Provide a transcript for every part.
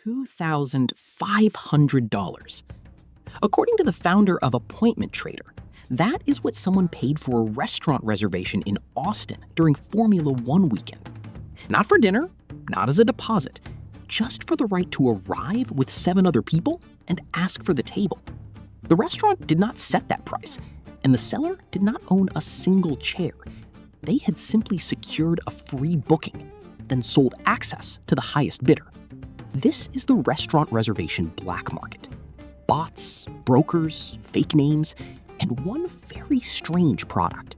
$2,500. According to the founder of Appointment Trader, that is what someone paid for a restaurant reservation in Austin during Formula One weekend. Not for dinner, not as a deposit, just for the right to arrive with 7 other people and ask for the table. The restaurant did not set that price, and the seller did not own a single chair. They had simply secured a free booking, then sold access to the highest bidder. This is the restaurant reservation black market. Bots, brokers, fake names, and one very strange product.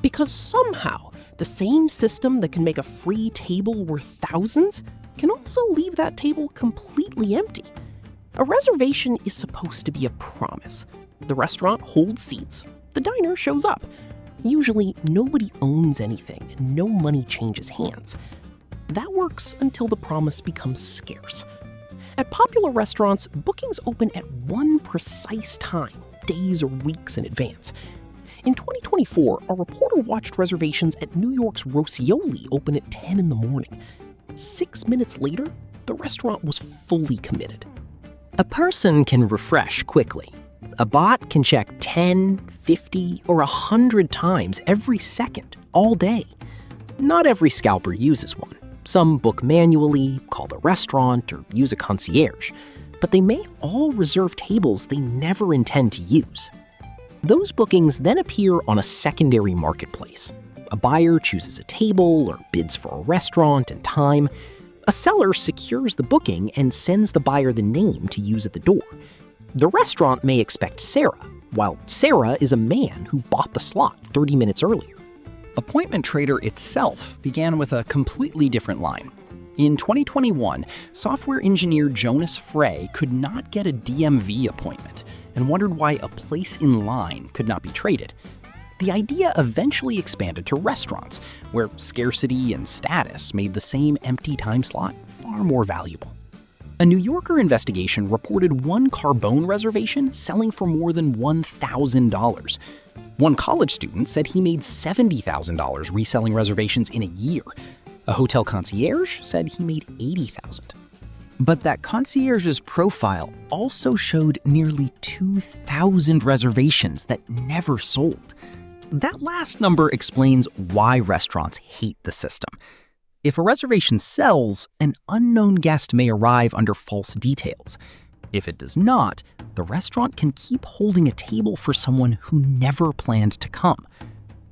Because somehow, the same system that can make a free table worth thousands can also leave that table completely empty. A reservation is supposed to be a promise. The restaurant holds seats. The diner shows up. Usually, nobody owns anything and no money changes hands. That works until the promise becomes scarce. At popular restaurants, bookings open at one precise time, days or weeks in advance. In 2024, a reporter watched reservations at New York's Roscioli open at 10 in the morning. 6 minutes later, the restaurant was fully committed. A person can refresh quickly. A bot can check 10, 50, or 100 times every second, all day. Not every scalper uses one. Some book manually, call the restaurant, or use a concierge, but they may all reserve tables they never intend to use. Those bookings then appear on a secondary marketplace. A buyer chooses a table or bids for a restaurant and time. A seller secures the booking and sends the buyer the name to use at the door. The restaurant may expect Sarah, while Sarah is a man who bought the slot 30 minutes earlier. Appointment Trader itself began with a completely different line. In 2021, software engineer Jonas Frey could not get a DMV appointment and wondered why a place in line could not be traded. The idea eventually expanded to restaurants, where scarcity and status made the same empty time slot far more valuable. A New Yorker investigation reported one Carbone reservation selling for more than $1,000. One college student said he made $70,000 reselling reservations in a year. A hotel concierge said he made $80,000. But that concierge's profile also showed nearly 2,000 reservations that never sold. That last number explains why restaurants hate the system. If a reservation sells, an unknown guest may arrive under false details. If it does not, the restaurant can keep holding a table for someone who never planned to come.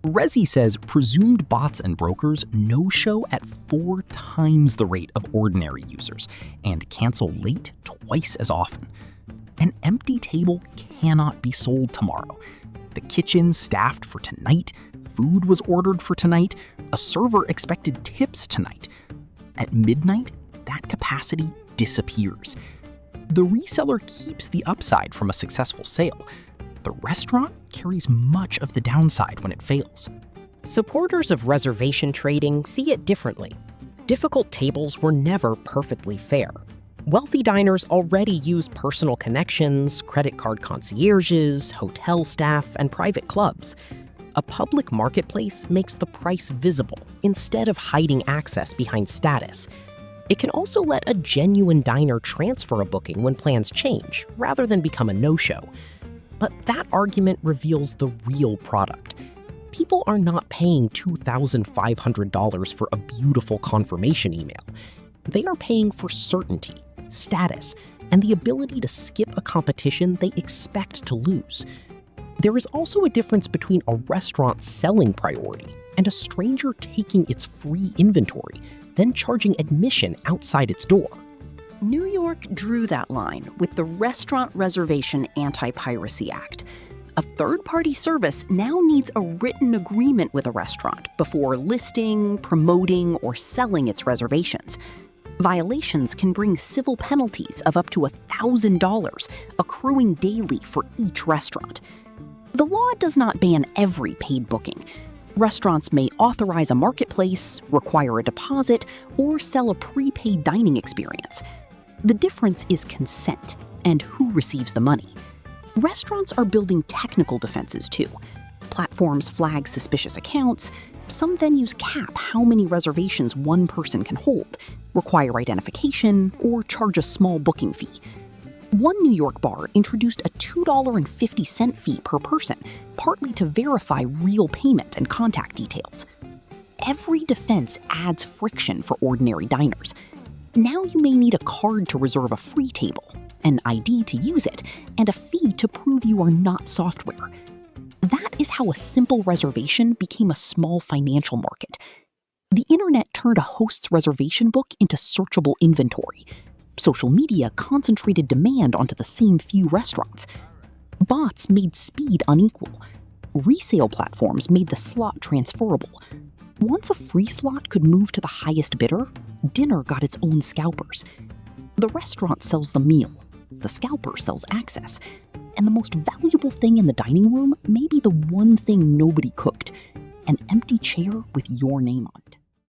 Resi says presumed bots and brokers no-show at 4 times the rate of ordinary users and cancel late twice as often. An empty table cannot be sold tomorrow. The kitchen staffed for tonight, food was ordered for tonight, a server expected tips tonight. At midnight, that capacity disappears. The reseller keeps the upside from a successful sale. The restaurant carries much of the downside when it fails. Supporters of reservation trading see it differently. Difficult tables were never perfectly fair. Wealthy diners already use personal connections, credit card concierges, hotel staff, and private clubs. A public marketplace makes the price visible instead of hiding access behind status. It can also let a genuine diner transfer a booking when plans change, rather than become a no-show. But that argument reveals the real product. People are not paying $2,500 for a beautiful confirmation email. They are paying for certainty, status, and the ability to skip a competition they expect to lose. There is also a difference between a restaurant selling priority and a stranger taking its free inventory, then charging admission outside its door. New York drew that line with the Restaurant Reservation Anti-Piracy Act. A third-party service now needs a written agreement with a restaurant before listing, promoting, or selling its reservations. Violations can bring civil penalties of up to $1,000, accruing daily for each restaurant. The law does not ban every paid booking. Restaurants may authorize a marketplace, require a deposit, or sell a prepaid dining experience. The difference is consent and who receives the money. Restaurants are building technical defenses too. Platforms flag suspicious accounts. Some venues cap how many reservations one person can hold, require identification, or charge a small booking fee. One New York bar introduced a $2.50 fee per person, partly to verify real payment and contact details. Every defense adds friction for ordinary diners. Now you may need a card to reserve a free table, an ID to use it, and a fee to prove you are not software. That is how a simple reservation became a small financial market. The internet turned a host's reservation book into searchable inventory. Social media concentrated demand onto the same few restaurants. Bots made speed unequal. Resale platforms made the slot transferable. Once a free slot could move to the highest bidder, dinner got its own scalpers. The restaurant sells the meal, the scalper sells access, and the most valuable thing in the dining room may be the one thing nobody cooked, an empty chair with your name on it.